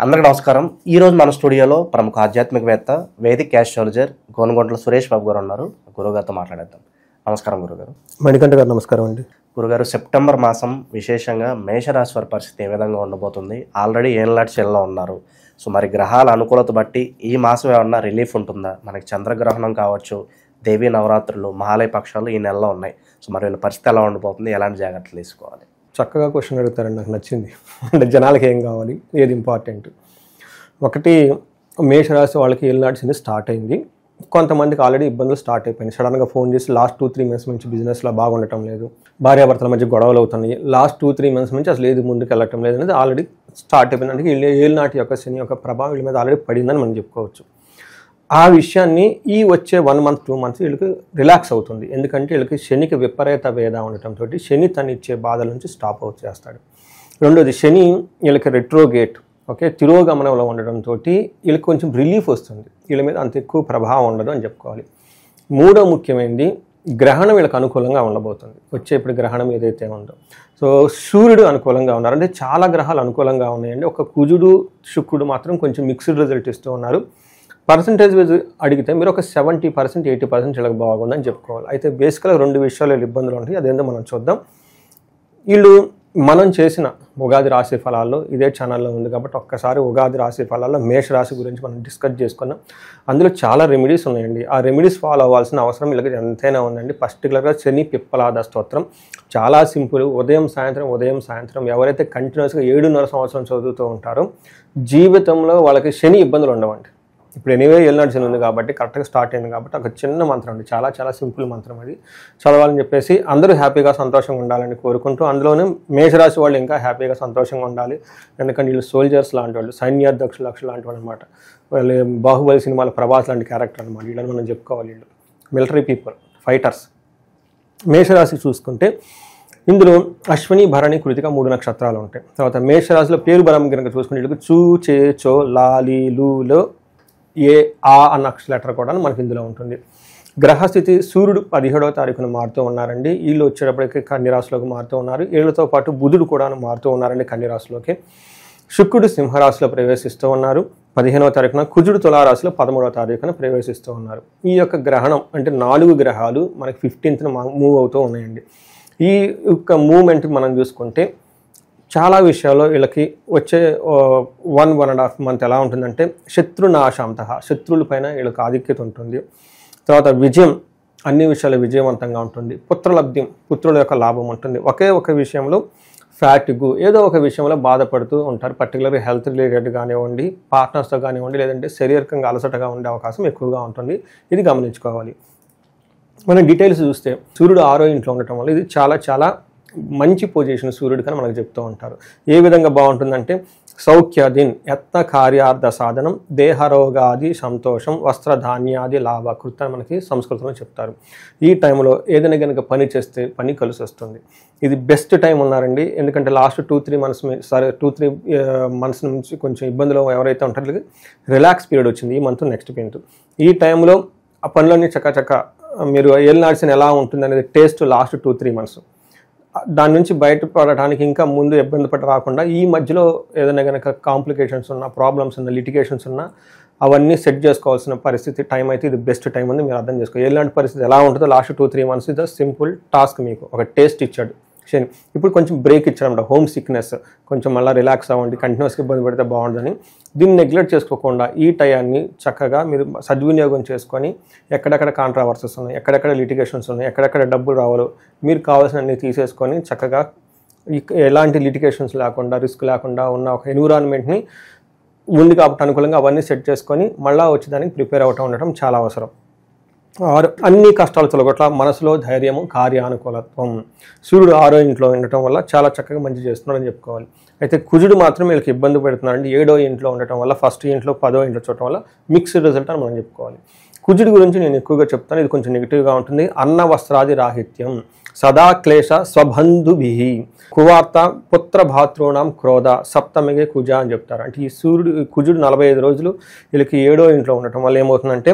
అందరికీ నమస్కారం. ఈరోజు మన స్టూడియోలో ప్రముఖ ఆధ్యాత్మికవేత్త వేదిక్ ఆస్ట్రాలజర్ గోనుగొంట్ల సురేష్ బాబు గారు ఉన్నారు. గురుగారితో మాట్లాడేద్దాం. నమస్కారం గురుగారు. మణికంఠ గారు నమస్కారం అండి. గురుగారు, సెప్టెంబర్ మాసం విశేషంగా మేషరాశి వారి పరిస్థితి ఏ విధంగా ఉండబోతుంది? ఆల్రెడీ ఏళ్ళనాటి చెల్లో ఉన్నారు. సో మరి గ్రహాల అనుకూలత బట్టి ఈ మాసం ఏమన్నా రిలీఫ్ ఉంటుందా? మనకి చంద్రగ్రహణం కావచ్చు, దేవీ నవరాత్రులు, మహాలయ పక్షాలు ఈ నెలలో ఉన్నాయి. సో మరి వీళ్ళ పరిస్థితి ఎలా ఉండబోతుంది? ఎలాంటి జాగ్రత్తలు తీసుకోవాలి? చక్కగా క్వశ్చన్ అడుగుతారండి, నాకు నచ్చింది. అంటే జనాలకి ఏం కావాలి, ఏది ఇంపార్టెంట్. ఒకటి, మేషరాశి వాళ్ళకి ఏళ్ళనాటి శని స్టార్ట్ అయింది. కొంతమందికి ఆల్రెడీ ఇబ్బందులు స్టార్ట్ అయిపోయినాయి. సడన్గా ఫోన్ చేసి లాస్ట్ 2-3 మంత్స్ నుంచి బిజినెస్లో బాగుండటం లేదు, భార్యాభర్తల మధ్య గొడవలు అవుతున్నాయి, లాస్ట్ 2-3 మంత్స్ నుంచి అసలు ఏది ముందుకు వెళ్ళటం లేదు అనేది ఆల్రెడీ స్టార్ట్ అయిపోయింది. అంటే ఏళ్ళనాటి యొక్క శని యొక్క ప్రభావం వీళ్ళ మీద ఆల్రెడీ పడిందని మనం చెప్పుకోవచ్చు. ఆ విషయాన్ని ఈ వచ్చే 1 మంత్ 2 మంత్స్ వీళ్ళకి రిలాక్స్ అవుతుంది. ఎందుకంటే వీళ్ళకి శనికి విపరీత వేద ఉండటంతో శని తను ఇచ్చే బాధల నుంచి స్టాప్ అవుట్ చేస్తాడు. రెండోది, శని వీళ్ళకి రెట్రోగేట్, ఓకే, తిరోగమనంలో ఉండడంతో వీళ్ళకి కొంచెం రిలీఫ్ వస్తుంది. వీళ్ళ మీద అంత ఎక్కువ ప్రభావం ఉండదు అని చెప్పుకోవాలి. మూడో ముఖ్యమైనది, గ్రహణం వీళ్ళకి అనుకూలంగా ఉండబోతుంది. ఇప్పుడు గ్రహణం ఏదైతే ఉందో, సో సూర్యుడు అనుకూలంగా ఉన్నారు. అంటే చాలా గ్రహాలు అనుకూలంగా ఉన్నాయండి. ఒక కుజుడు శుక్రుడు మాత్రం కొంచెం మిక్స్డ్ రిజల్ట్ ఇస్తూ ఉన్నారు. పర్సంటేజ్ వైజ్ అడిగితే మీరు ఒక 70%, 80% వీళ్ళకి బాగుందని చెప్పుకోవాలి. అయితే బేసికల్గా 2 విషయాలు ఇబ్బందులు ఉంటాయి. అదేందో మనం చూద్దాం. వీళ్ళు మనం చేసిన ఉగాది రాశి ఫలాల్లో ఇదే ఛానల్లో ఉంది కాబట్టి ఒక్కసారి ఉగాది రాశి ఫలాల్లో మేషరాశి గురించి మనం డిస్కస్ చేసుకున్నాం. అందులో చాలా రెమెడీస్ ఉన్నాయండి. ఆ రెమెడీస్ ఫాలో అవ్వాల్సిన అవసరం వీళ్ళకి ఎంతైనా ఉందండి. పర్టికులర్గా శని పిప్పలాద స్తోత్రం చాలా సింపుల్. ఉదయం సాయంత్రం ఎవరైతే కంటిన్యూస్గా 7.5 సంవత్సరం చదువుతూ ఉంటారో జీవితంలో వాళ్ళకి శని ఇబ్బందులు ఉండవండి. ఇప్పుడు ఎనీవే ఏళ్ళనాటి శని ఉంది కాబట్టి కరెక్ట్గా స్టార్ట్ అయింది కాబట్టి ఒక చిన్న మంత్రం అండి, చాలా చాలా సింపుల్ మంత్రం. అది చదవాలని చెప్పేసి అందరూ హ్యాపీగా సంతోషంగా ఉండాలని కోరుకుంటూ, అందులోనే మేషరాశి వాళ్ళు ఇంకా హ్యాపీగా సంతోషంగా ఉండాలి. ఎందుకంటే వీళ్ళు సోల్జర్స్ లాంటి వాళ్ళు, సైన్యాధ్యక్షులు లాంటి వాళ్ళు అనమాట. వాళ్ళు బాహుబలి సినిమాలో ప్రభాస్ లాంటి క్యారెక్టర్ అనమాట. వీళ్ళని మనం చెప్పుకోవాలి. వీళ్ళు మిలిటరీ పీపుల్, ఫైటర్స్. మేషరాశి చూసుకుంటే ఇందులో అశ్విని, భరణి, కృతిక 3 నక్షత్రాలు ఉంటాయి. తర్వాత మేషరాశిలో పేరు బలం కనుక చూసుకుంటే వీళ్ళకి చూ, చే, చో, లా, లీ, లూలో ఏ, ఆ అన్న లెటర్ కూడా మనకి ఇందులో ఉంటుంది. గ్రహస్థితి, సూర్యుడు 17వ తారీఖున మారుతూ ఉన్నారండి. వీళ్ళు వచ్చేటప్పటికి కన్యరాశిలోకి మారుతూ ఉన్నారు. వీళ్ళతో పాటు బుధుడు కూడా మారుతూ ఉన్నారండి కన్యరాశిలోకి. శుక్రుడు సింహరాశిలో ప్రవేశిస్తూ ఉన్నారు 15వ తారీఖున. కుజుడు తులారాశిలో 13వ తారీఖున ప్రవేశిస్తూ ఉన్నారు. ఈ యొక్క గ్రహణం అంటే 4 గ్రహాలు మనకి 15న మూవ్ అవుతూ ఉన్నాయండి. ఈ యొక్క మూవ్మెంట్ మనం చూసుకుంటే చాలా విషయాల్లో వీళ్ళకి వచ్చే 1.5 మంత్ ఎలా ఉంటుందంటే శత్రునాశాంత, శత్రువుల పైన వీళ్ళకి ఆధిక్యత ఉంటుంది. తర్వాత విజయం, అన్ని విషయాలు విజయవంతంగా ఉంటుంది. పుత్రలబ్ధి, పుత్రుల యొక్క లాభం ఉంటుంది. ఒక విషయంలో ఫ్యాటిగు, ఏదో ఒక విషయంలో బాధపడుతూ ఉంటారు. పర్టికులర్గా హెల్త్ రిలేటెడ్ కానివ్వండి, పార్ట్నర్స్తో కానివ్వండి, లేదంటే శారీరకంగా అలసటగా ఉండే అవకాశం ఎక్కువగా ఉంటుంది. ఇది గమనించుకోవాలి. మనం డీటెయిల్స్ చూస్తే సూర్యుడు 6వ ఇంట్లో ఉండటం వల్ల ఇది చాలా చాలా మంచి పొజిషన్ సూర్యుడు కానీ మనకు చెప్తూ ఉంటారు. ఏ విధంగా బాగుంటుందంటే సౌఖ్యాదిన్, యత్న కార్యార్థ సాధనం, దేహరోగాది సంతోషం, వస్త్రధాన్యాది లాభకృత అని మనకి సంస్కృతంలో చెప్తారు. ఈ టైంలో ఏదైనా కనుక పని చేస్తే పని కలిసి వస్తుంది. ఇది బెస్ట్ టైం ఉన్నారండి. ఎందుకంటే లాస్ట్ 2-3 మంత్స్ నుంచి కొంచెం ఇబ్బందులు ఎవరైతే ఉంటారో రిలాక్స్ పీరియడ్ వచ్చింది. ఈ మంత్ నెక్స్ట్ మంత్. ఈ టైంలో ఆ పనులన్నీ చక్కచక్క మీరు ఏళ్ళనాటి శని ఎలా ఉంటుంది అనేది టేస్ట్ లాస్ట్ 2-3 మంత్స్. దాని నుంచి బయటపడటానికి ఇంకా ముందు ఇబ్బంది పడి రాకుండా ఈ మధ్యలో ఏదైనా కనుక కాంప్లికేషన్స్ ఉన్నా, ప్రాబ్లమ్స్ ఉన్నా, లిటిగేషన్స్ ఉన్నా అవన్నీ సెట్ చేసుకోవాల్సిన పరిస్థితి టైం అయితే ఇది బెస్ట్ టైం ఉంది. మీరు అర్థం చేసుకోవాలి. ఎలాంటి పరిస్థితి ఎలా ఉంటుందో లాస్ట్ 2-3 మంత్స్ ఇది సింపుల్ టాస్క్. మీకు ఒక టేస్ట్ ఇచ్చాడు శని. ఇప్పుడు కొంచెం బ్రేక్ ఇచ్చాడన్నమాట. హోమ్ సిక్నెస్, కొంచెం మళ్ళీ రిలాక్స్ అవ్వండి, కంటిన్యూస్గా ఇబ్బంది పడితే బాగుంటుందని. దీన్ని నెగ్లెక్ట్ చేసుకోకుండా ఈ టయాన్ని చక్కగా మీరు సద్వినియోగం చేసుకొని ఎక్కడెక్కడ కాంట్రావర్సెస్ ఉన్నాయి, ఎక్కడెక్కడ లిటిగేషన్స్ ఉన్నాయి, ఎక్కడెక్కడ డబ్బులు రావాలో మీరు కావాల్సినన్ని తీసేసుకొని చక్కగా ఎలాంటి లిటిగేషన్స్ లేకుండా, రిస్క్ లేకుండా ఉన్న ఒక ఎన్విరాన్మెంట్ని ఉంది కాబట్టి అనుకూలంగా అవన్నీ సెట్ చేసుకొని మళ్ళీ వచ్చేదానికి ప్రిపేర్ అవుతూ ఉండటం చాలా అవసరం. అన్ని కష్టాలు తొలగొట్ల మనసులో ధైర్యము, కార్యానుకూలత్వం. సూర్యుడు 6వ ఇంట్లో ఉండటం వల్ల చాలా చక్కగా మంచి చేస్తున్నాడని చెప్పుకోవాలి. అయితే కుజుడు మాత్రం వీళ్ళకి ఇబ్బంది పెడుతున్నాడండి. 7వ ఇంట్లో ఉండటం వల్ల, ఫస్ట్ ఇంట్లో 10వ ఇంట్లో చూడటం వల్ల మిక్స్డ్ రిజల్ట్ అని మనం చెప్పుకోవాలి. కుజుడి గురించి నేను ఎక్కువగా చెప్తాను. ఇది కొంచెం నెగిటివ్గా ఉంటుంది. అన్న వస్త్రాది రాహిత్యం, సదా క్లేశ స్వబంధుభి, కువార్త పుత్ర భాతృణం క్రోధ, సప్తమిగే కుజ అని చెప్తారు. అంటే ఈ కుజుడు 45 రోజులు వీళ్ళకి 7వ ఇంట్లో ఉండటం వల్ల ఏమవుతుందంటే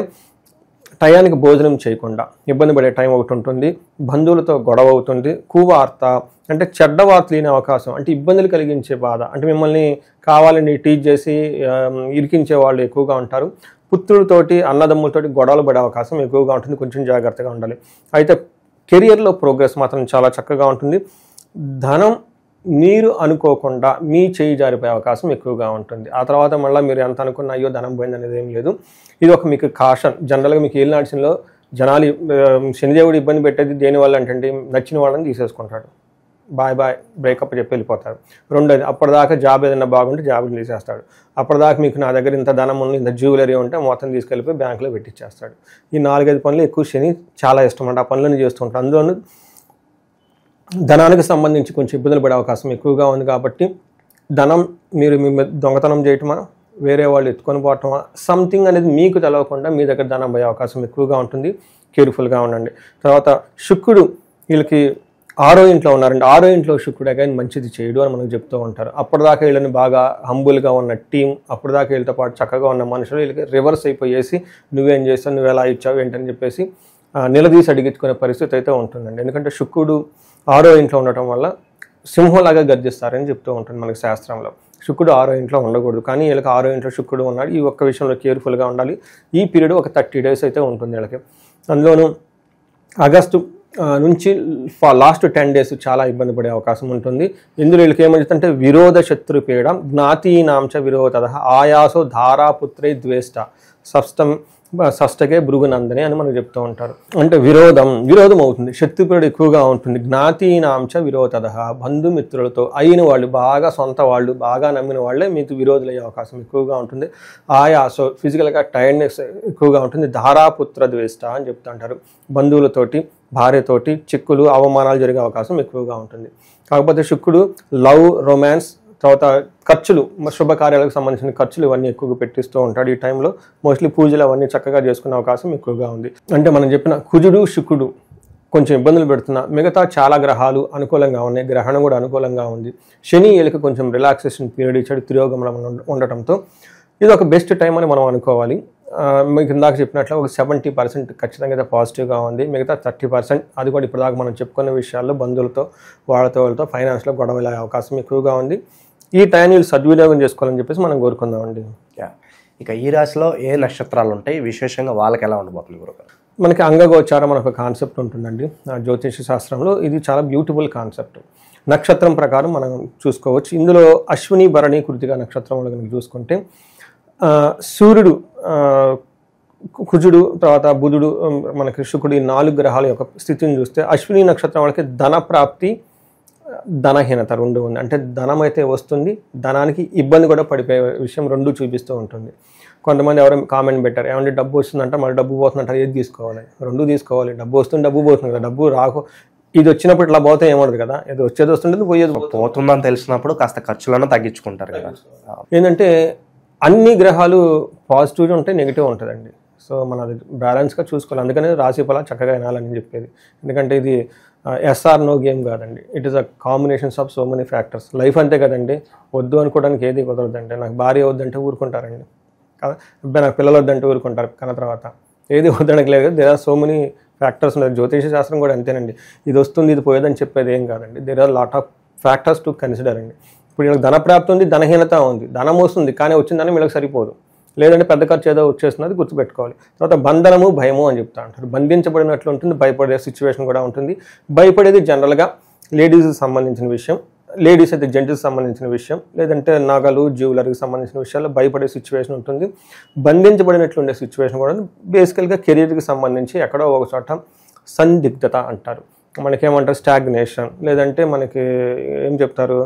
టయానికి భోజనం చేయకుండా ఇబ్బంది పడే టైం ఒకటి ఉంటుంది, బంధువులతో గొడవ అవుతుంది, కువార్త అంటే చెడ్డ వార్త లేని అవకాశం, అంటే ఇబ్బందులు కలిగించే బాధ, అంటే మిమ్మల్ని కావాలని టీచ్ చేసి ఇరికించే వాళ్ళు ఎక్కువగా ఉంటారు. పుత్రులతోటి అన్నదమ్ములతోటి గొడవలు పడే అవకాశం ఎక్కువగా ఉంటుంది, కొంచెం జాగ్రత్తగా ఉండాలి. అయితే కెరియర్లో ప్రోగ్రెస్ మాత్రం చాలా చక్కగా ఉంటుంది. ధనం మీరు అనుకోకుండా మీ చేయి జారిపోయే అవకాశం ఎక్కువగా ఉంటుంది. ఆ తర్వాత మళ్ళీ మీరు ఎంత అనుకున్నా అయ్యో ధనం పోయింది అనేది ఏం లేదు. ఇది ఒక మీకు కాషన్. జనరల్గా మీకు ఏలినాడ్సిలో జనాలు శనిదేవుడు ఇబ్బంది పెట్టేది దేనివల్ల అంటే నచ్చిన వాళ్ళని తీసేసుకుంటాడు, బాయ్ బాయ్ బ్రేకప్ చెప్పి వెళ్ళిపోతారు. రెండోది అప్పటిదాకా జాబ్ ఏదైనా బాగుంటే జాబ్ని తీసేస్తాడు. అప్పటిదాకా మీకు నా దగ్గర ఇంత ధనం ఉంది, ఇంత జ్యువెలరీ ఉంటే మొత్తం తీసుకెళ్ళిపోయి బ్యాంకులో పెట్టించేస్తాడు. ఈ 4-5 పనులు ఎక్కువ శని చాలా ఇష్టం అంటే ఆ పనులను చేస్తుంటారు. అందులోనూ ధనానికి సంబంధించి కొంచెం ఇబ్బందులు పడే అవకాశం ఎక్కువగా ఉంది. కాబట్టి ధనం మీరు మీ దొంగతనం చేయటమా, వేరే వాళ్ళు ఎత్తుకొని పోవటమా, సంథింగ్ అనేది మీకు తెలవకుండా మీ దగ్గర ధనం పోయే అవకాశం ఎక్కువగా ఉంటుంది. కేర్ఫుల్గా ఉండండి. తర్వాత శుక్రుడు వీళ్ళకి 6వ ఇంట్లో ఉన్నారండి. 6వ ఇంట్లో శుక్రుడు అగైన్ మంచిది చేయడు అని మనకు చెప్తూ ఉంటారు. అప్పటిదాకా వీళ్ళని బాగా హంబుల్గా ఉన్న టీం, అప్పటిదాకా వీళ్ళతో పాటు చక్కగా ఉన్న మనుషులు వీళ్ళకి రివర్స్ అయిపోయేసి నువ్వేం చేస్తావు, నువ్వు ఎలా ఇచ్చావు ఏంటని చెప్పేసి నిలదీసి అడిగించుకునే పరిస్థితి అయితే ఉంటుందండి. ఎందుకంటే శుక్రుడు 6వ ఇంట్లో ఉండటం వల్ల సింహంలాగా గర్జిస్తారని చెప్తూ ఉంటుంది మనకి శాస్త్రంలో. శుక్రుడు 6వ ఇంట్లో ఉండకూడదు, కానీ వీళ్ళకి 6వ ఇంట్లో శుక్రుడు ఉన్నాడు. ఈ ఒక్క విషయంలో కేర్ఫుల్గా ఉండాలి. ఈ పీరియడ్ ఒక 30 days అయితే ఉంటుంది వీళ్ళకి. అందులోనూ ఆగస్టు నుంచి లాస్ట్ 10 days చాలా ఇబ్బంది పడే అవకాశం ఉంటుంది. ఇందులో వీళ్ళకి ఏమంటే విరోధ శత్రుపీడ, జ్ఞాతీనాంచ విరోధ, ఆయాసో ధారాపుత్రై ద్వేష్ట, షష్టకే భృగునందని అని మనకు చెప్తూ ఉంటారు. అంటే విరోధం అవుతుంది, శత్రుపీడ ఎక్కువగా ఉంటుంది. జ్ఞాతీనాంచ విరోధ, బంధుమిత్రులతో అయిన వాళ్ళు, బాగా సొంత వాళ్ళు, బాగా నమ్మిన వాళ్ళే మీకు విరోధులయ్యే అవకాశం ఎక్కువగా ఉంటుంది. ఆయాసో ఫిజికల్గా టైర్డ్నెస్ ఎక్కువగా ఉంటుంది. ధారాపుత్ర ద్వేష్ట అని చెప్తూ ఉంటారు. బంధువులతోటి, భార్యతోటి చిక్కులు, అవమానాలు జరిగే అవకాశం ఎక్కువగా ఉంటుంది. కాకపోతే శుక్రుడు లవ్, రొమాన్స్, తర్వాత ఖర్చులు, శుభకార్యాలకు సంబంధించిన ఖర్చులు ఇవన్నీ ఎక్కువగా పెట్టిస్తూ ఉంటాడు. ఈ టైంలో మోస్ట్లీ పూజలు అవన్నీ చక్కగా చేసుకునే అవకాశం ఎక్కువగా ఉంది. అంటే మనం చెప్పిన కుజుడు శుక్రుడు కొంచెం ఇబ్బందులు పెడుతున్నా మిగతా చాలా గ్రహాలు అనుకూలంగా ఉన్నాయి. గ్రహణం కూడా అనుకూలంగా ఉంది. శని వీళ్ళకి కొంచెం రిలాక్సేషన్ పీరియడ్ ఇచ్చాడు తిరోగమనం ఉండటంతో. ఇది ఒక బెస్ట్ టైం అని మనం అనుకోవాలి. మీకు ఇందాక చెప్పినట్లు ఒక 70% ఖచ్చితంగా అయితే పాజిటివ్గా ఉంది. మిగతా 30% అది కూడా ఇప్పటిదాకా మనం చెప్పుకున్న విషయాల్లో బంధువులతో వాళ్ళతో ఫైనాన్స్లో గొడవలు అయ్యే అవకాశం ఎక్కువగా ఉంది. ఈ టైం వీళ్ళు సద్వినియోగం చేసుకోవాలని చెప్పేసి మనం కోరుకుందామండి. ఇక ఈ రాశిలో ఏ నక్షత్రాలు ఉంటాయి, విశేషంగా వాళ్ళకి ఎలా ఉండబోతుంది గురుగారు? మనకి అంగగోచారం అని ఒక కాన్సెప్ట్ ఉంటుందండి జ్యోతిష శాస్త్రంలో. ఇది చాలా బ్యూటిఫుల్ కాన్సెప్ట్. నక్షత్రం ప్రకారం మనం చూసుకోవచ్చు. ఇందులో అశ్విని, భరణి, కృతిక నక్షత్రంలో కనుక చూసుకుంటే సూర్యుడు, కుజుడు, తర్వాత బుధుడు, మనకి శుక్రుడు, ఈ 4 గ్రహాల యొక్క స్థితిని చూస్తే అశ్విని నక్షత్రం వాళ్ళకి ధన ప్రాప్తి, ధనహీనత రెండు ఉంది. అంటే ధనం అయితే వస్తుంది, ధనానికి ఇబ్బంది కూడా పడిపోయే విషయం రెండు చూపిస్తూ ఉంటుంది. కొంతమంది ఎవరో కామెంట్ పెట్టారు, ఏమంటే డబ్బు వస్తుందంట మళ్ళీ డబ్బు పోతుందంటారు, ఏది తీసుకోవాలి? రెండు తీసుకోవాలి. డబ్బు వస్తుంది, డబ్బు పోతుంది కదా. డబ్బు రాకు ఇది వచ్చినప్పుడు ఇట్లా పోతే ఏమడదు కదా, ఏదో వచ్చేది వస్తుంటుంది, పోయేది పోతుందని తెలిసినప్పుడు కాస్త ఖర్చులను తగ్గించుకుంటారు కదా. ఏంటంటే అన్ని గ్రహాలు పాజిటివ్ ఉంటాయి, నెగిటివ్ ఉంటుందండి. సో మనం అది బ్యాలెన్స్గా చూసుకోవాలి. అందుకనే రాశి ఫలాలు చక్కగా వినాలని చెప్పేది. ఎందుకంటే ఇది ఎస్ఆర్ నో గేమ్ కాదండి. It is a combinations of so many factors. Life అంతే కదండి. వద్దు అనుకోవడానికి ఏది కుదరదండి. నాకు భార్య వద్దంటే ఊరుకుంటారండి కదా, అబ్బాయి నాకు పిల్లలు వద్దంటే ఊరుకుంటారు. కానీ తర్వాత ఏది వద్దడానికి లేదు. There are so many factors ఉన్నాయి. జ్యోతిష శాస్త్రం కూడా అంతేనండి. ఇది వస్తుంది, ఇది పోయేదని చెప్పేది ఏం కాదండి. There are lot of factors to consider అండి. ఇప్పుడు వీళ్ళకి ధనప్రాప్తి ఉంది, ధనహీనత ఉంది. ధనం వస్తుంది కానీ వచ్చిందని వీళ్ళకి సరిపోదు. లేదంటే పెద్ద ఖర్చు ఏదో వచ్చేస్తున్నది గుర్తుపెట్టుకోవాలి. తర్వాత బంధనము, భయము అని చెప్తా అంటారు. బంధించబడినట్లు ఉంటుంది, భయపడే సిచ్యువేషన్ కూడా ఉంటుంది. భయపడేది జనరల్గా లేడీస్కి సంబంధించిన విషయం, లేడీస్ అయితే జెంట్స్కి సంబంధించిన విషయం, లేదంటే నగలు, జ్యువెలరీకి సంబంధించిన విషయాల్లో భయపడే సిచ్యువేషన్ ఉంటుంది. బంధించబడినట్లు ఉండే సిచ్యువేషన్ కూడా బేసికల్గా కెరీర్కి సంబంధించి ఎక్కడో ఒక చోట సందిగ్ధత అంటారు. మనకేమంటారు స్టాగ్నేషన్, లేదంటే మనకి ఏం చెప్తారు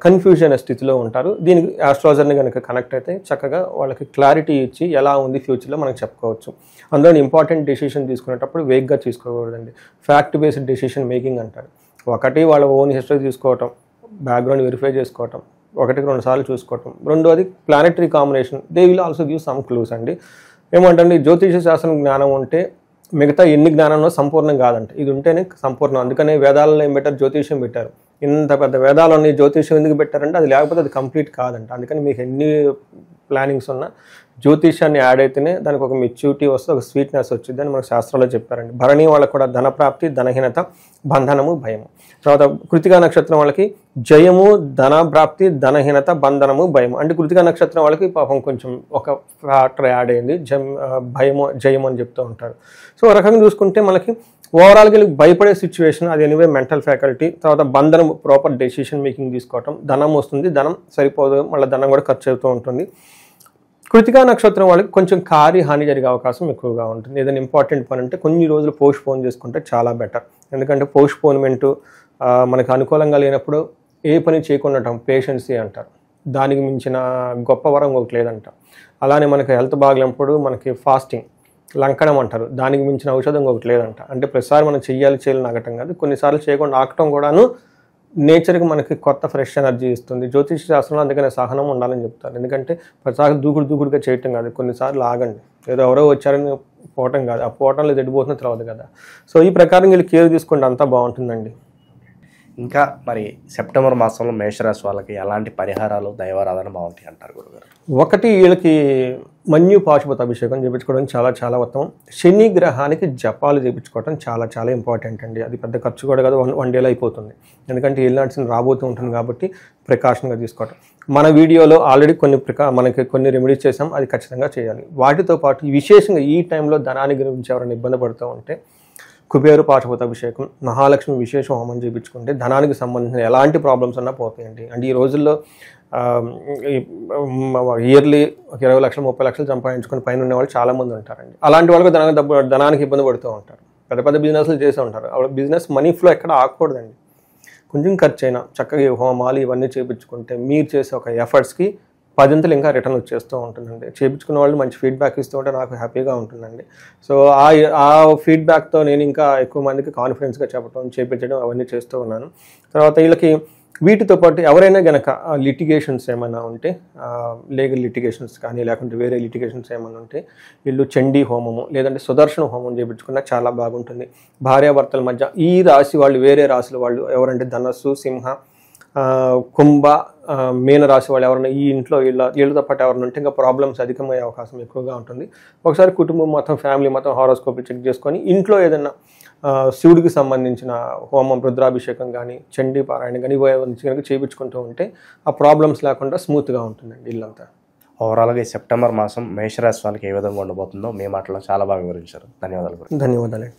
కన్ఫ్యూజన్ స్థితిలో ఉంటారు. దీనికి ఆస్ట్రాలజర్ని కనుక కనెక్ట్ అయితే చక్కగా వాళ్ళకి క్లారిటీ ఇచ్చి ఎలా ఉంది ఫ్యూచర్లో మనకు చెప్పుకోవచ్చు. అందులో ఇంపార్టెంట్ డెసిషన్ తీసుకునేటప్పుడు వేగ్గా తీసుకోకూడదండి. ఫ్యాక్ట్ బేస్డ్ డెసిషన్ మేకింగ్ అంటారు. ఒకటి వాళ్ళ ఓన్ హిస్టరీ తీసుకోవటం, బ్యాక్గ్రౌండ్ వెరిఫై చేసుకోవటం, 1-2 సార్లు చూసుకోవటం. రెండోది planetary combination, they will also give some clues అండి. ఏమంటే జ్యోతిష శాస్త్రం జ్ఞానం ఉంటే మిగతా ఎన్ని జ్ఞానంలో సంపూర్ణం కాదంట, ఇది ఉంటేనే సంపూర్ణం. అందుకనే వేదాలలో ఏం పెట్టారు, జ్యోతిష్యం పెట్టారు. ఇంత పెద్ద వేదాలన్నీ జ్యోతిష్యం ఎందుకు పెట్టారంటే అది లేకపోతే అది కంప్లీట్ కాదంట. అందుకని మీకు ఎన్ని ప్లానింగ్స్ ఉన్నా జ్యోతిష్యాన్ని యాడ్ అయితేనే దానికి ఒక మెచ్యూరిటీ వస్తే ఒక స్వీట్నెస్ వచ్చింది అని మనకు శాస్త్రాల్లో చెప్పారండి. భరణి వాళ్ళకు కూడా ధనప్రాప్తి, ధనహీనత, బంధనము, భయము. తర్వాత కృతికా నక్షత్రం వాళ్ళకి జయము, ధనప్రాప్తి, ధనహీనత, బంధనము, భయము. అంటే కృతికా నక్షత్రం వాళ్ళకి పాపం కొంచెం ఒక ఫ్యాక్టర్ యాడ్ అయింది, భయము జయము అని చెప్తూ ఉంటారు. సో ఒక రకంగా చూసుకుంటే మనకి ఓవరాల్గా భయపడే సిచ్యువేషన్ అది ఎనివే మెంటల్ ఫ్యాకల్టీ. తర్వాత బంధనం, ప్రాపర్ డెసిషన్ మేకింగ్ తీసుకోవటం, ధనం వస్తుంది, ధనం సరిపోదు, మళ్ళీ ధనం కూడా ఖర్చు అవుతూ ఉంటుంది. కృతికా నక్షత్రం వాళ్ళకి కొంచెం హాని జరిగే అవకాశం ఎక్కువగా ఉంటుంది. ఏదైనా ఇంపార్టెంట్ పని అంటే కొన్ని రోజులు పోస్ట్ పోన్ చేసుకుంటే చాలా బెటర్. ఎందుకంటే పోస్ట్ పోన్మెంట్ మనకు అనుకూలంగా లేనప్పుడు ఏ పని చేయకుండా పేషెన్సీ అంటారు. దానికి మించిన గొప్ప వరం ఒకటి లేదంట. అలానే మనకి హెల్త్ బాగలేనప్పుడు మనకి ఫాస్టింగ్, లంకడం అంటారు, దానికి మించిన ఔషధం ఒకటి లేదంట. అంటే ప్రతిసారి మనం చేయాలని ఆగటం కాదు, కొన్నిసార్లు చేయకుండా ఆగటం కూడాను నేచర్కి మనకి కొత్త ఫ్రెష్ ఎనర్జీ ఇస్తుంది. జ్యోతిష శాస్త్రంలో అందుకనే సహనం ఉండాలని చెప్తారు. ఎందుకంటే ప్రతిసారి దూకుడుగా చేయటం కాదు, కొన్నిసార్లు ఆగండి. ఏదో ఎవరో వచ్చారని పోవటం కాదు, ఆ పోవటంలో ఎడిపోతున్న తర్వాత కదా. సో ఈ ప్రకారం వీళ్ళు కేర్ తీసుకుంటే అంతా బాగుంటుందండి. ఇంకా మరి సెప్టెంబర్ మాసంలో మేషరాశి వాళ్ళకి ఎలాంటి పరిహారాలు, దైవారాధన బాగుంటాయి అంటారు గురుగారు? ఒకటి, వీళ్ళకి మన్యు పాశుపత అభిషేకం చేయించుకోవడం చాలా ఉత్తమం. శని గ్రహానికి జపాలు చేయించుకోవడం చాలా ఇంపార్టెంట్ అండి. అది పెద్ద ఖర్చు కూడా కాదు, వన్ డేలో అయిపోతుంది. ఎందుకంటే ఏలినాటి రాబోతూ ఉంటుంది కాబట్టి ప్రికాషన్గా తీసుకోవటం. మన వీడియోలో ఆల్రెడీ మనకి కొన్ని రెమెడీస్ చేసాం, అది ఖచ్చితంగా చేయాలి. వాటితో పాటు విశేషంగా ఈ టైంలో ధనాన్ని గురించి ఎవరైనా ఇబ్బంది పడుతూ ఉంటే కుబేరు పాశుపత అభిషేకం, మహాలక్ష్మి విశేష హోమం చేయించుకుంటే ధనానికి సంబంధించిన ఎలాంటి ప్రాబ్లమ్స్ అన్నా పోతాయండి. అంటే ఈ రోజుల్లో ఇయర్లీ 20 లక్షలు 30 లక్షలు సంపాదించుకొని పైన ఉన్న వాళ్ళు చాలామంది ఉంటారండి. అలాంటి వాళ్ళకి ధనానికి ఇబ్బంది పడుతూ ఉంటారు. పెద్ద బిజినెస్లు చేస్తూ ఉంటారు. బిజినెస్ మనీ ఫ్లో ఎక్కడ ఆగకూడదండి. కొంచెం ఖర్చు అయినా చక్కగా హోమాలు ఇవన్నీ చేయించుకుంటే మీరు చేసే ఒక ఎఫర్ట్స్కి 10 ఇంకా రిటర్న్ వచ్చేస్తూ ఉంటుందండి. చేయించుకున్న వాళ్ళు మంచి ఫీడ్బ్యాక్ ఇస్తూ ఉంటే నాకు హ్యాపీగా ఉంటుందండి. సో ఆ ఫీడ్బ్యాక్తో నేను ఇంకా ఎక్కువ మందికి కాన్ఫిడెన్స్గా చెప్పడం, చేయించడం అవన్నీ చేస్తూ ఉన్నాను. తర్వాత వీళ్ళకి వీటితో పాటు ఎవరైనా గనక లిటిగేషన్స్ ఏమైనా ఉంటే, లీగల్ లిటిగేషన్స్ కానీ లేకుంటే వేరే లిటిగేషన్స్ ఏమైనా ఉంటే వీళ్ళు చండీ హోమము లేదంటే సుదర్శన హోమం చేయించుకున్నా చాలా బాగుంటుంది. భార్యాభర్తల మధ్య ఈ రాశి వాళ్ళు, వేరే రాశుల వాళ్ళు ఎవరంటే ధనస్సు, సింహ, కుంభ, మీనరాశి వాళ్ళు ఎవరైనా ఈ ఇంట్లో వీళ్ళతో పాటు ఎవరైనా ఉంటే ఇంకా ప్రాబ్లమ్స్ అధికమయ్యే అవకాశం ఎక్కువగా ఉంటుంది. ఒకసారి కుటుంబం మొత్తం, ఫ్యామిలీ మొత్తం హారోస్కోప్ చెక్ చేసుకొని ఇంట్లో ఏదైనా శివుడికి సంబంధించిన హోమం, రుద్రాభిషేకం కానీ చండీ పారాయణ కానీ కనుక చేయించుకుంటూ ఉంటే ఆ ప్రాబ్లమ్స్ లేకుండా స్మూత్గా ఉంటుందండి ఇల్లంతా. ఓవరాల్గా ఈ సెప్టెంబర్ మాసం మేషరాశి వాళ్ళకి ఏ విధంగా ఉండబోతుందో మీ మాటలో చాలా బాగా వివరించారు. ధన్యవాదాలు. ధన్యవాదాలండి.